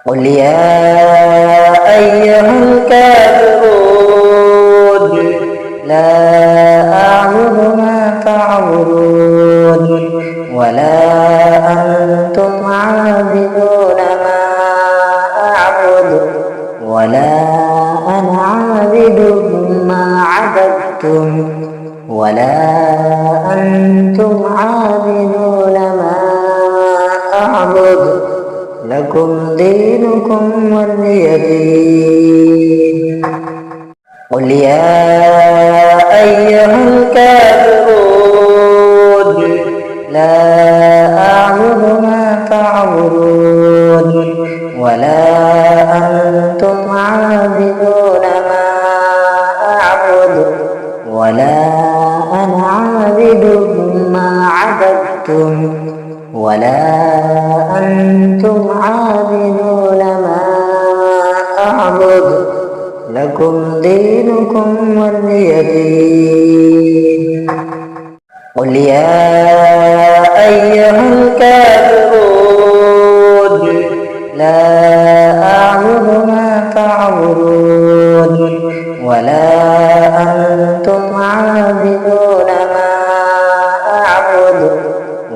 قل يا أيها الكافرون لا أعبد ما تعبدون ولا أنتم عابدون ما أعبد ولا أنا عابد ما عبدتم ولا أنتم عابدون ما أعبد لكم دينكم ولي دين. قل يا أيها الكافرون لا أعبد ما تعبدون ولا أنتم عابدون ما أعبد ولا أنا عابد ما عبدتم ولا أنتم عابدون ما أعبد لكم دينكم ولي دين. قل يا أيها الكافرون لا أعبد ما تعبدون ولا أنتم عابدون ما أعبد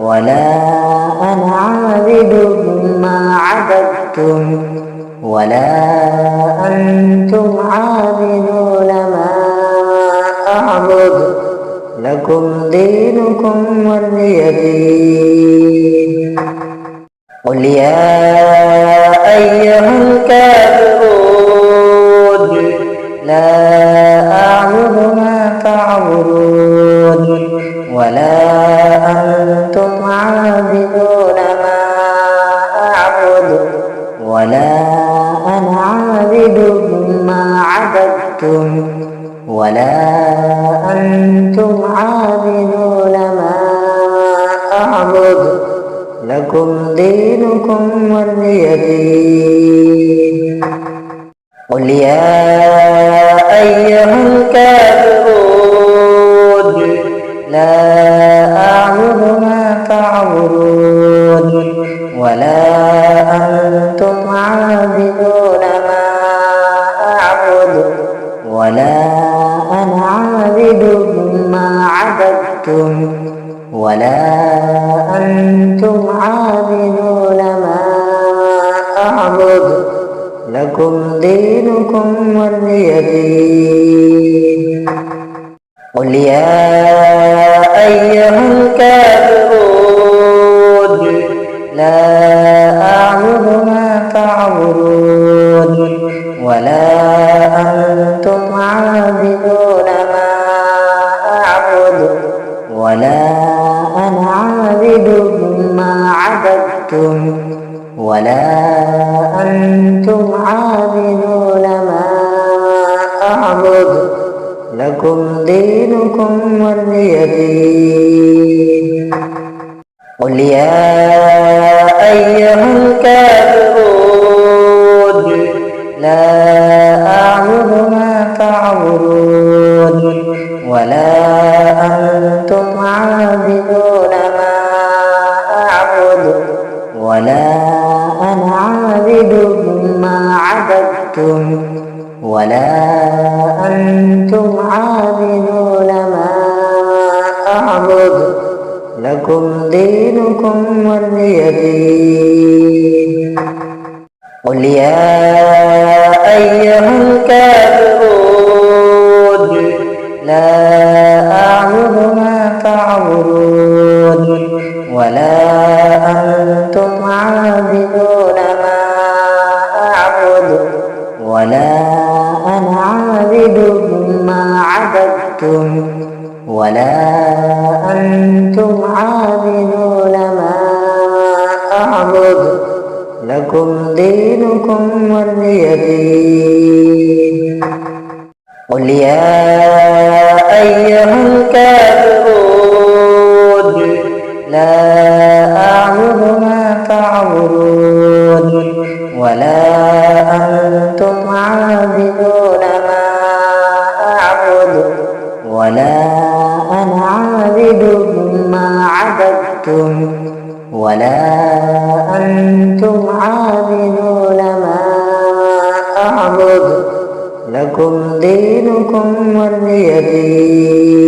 ولا أنا عابد ما عبدتم ولا أنتم عابدون ما أعبد لكم دينكم ولي دين. قل يا أيها الكافرون لا أعبد ما تعبدون ولا أنتم عابدون ما أعبد ولا أنا عابد ما عبدتم ولا أنتم عابدون ما أعبد لكم دينكم ولي دين. قل يا أيها الكافرون لا أعبد ما تعبدون ولا أنتم عابدون ما أعبد ولا أنا عابد ما عبدتم ولا أنتم عابدون ما أعبد لكم دينكم ولي دين. قل يا أيها الكافرون لا أعبد ما تعبدون ولا أنتم عابدون ما أعبد ولا أنا عابد ما عبدتم ولا أنتم عابدون ما أعبد لكم دينكم ولي دين. قل يا أيها الكافرون لا أعبد ما تعبدون ولا أنتم عابدون ما أعبد ولا أنا عابد ما عبدتم ولا أنتم عابدون ما أعبد لكم دينكم ولي دين. قل يا أيها الكافرون لا أعبد ما تعبدون ولا أنتم عابدون ما أعبد ولا أنا عابد ما عبدتم ولا أنتم عابدون ما أعبد لكم دينكم ولي دين. قل يا أيها الكافرون لا أعبد ما تعبدون ولا أنتم عابدون ما أعبد ولا أنا عابد ما عبدتم ولا أنتم عابدون ما أعبد لكم دينكم ولي دين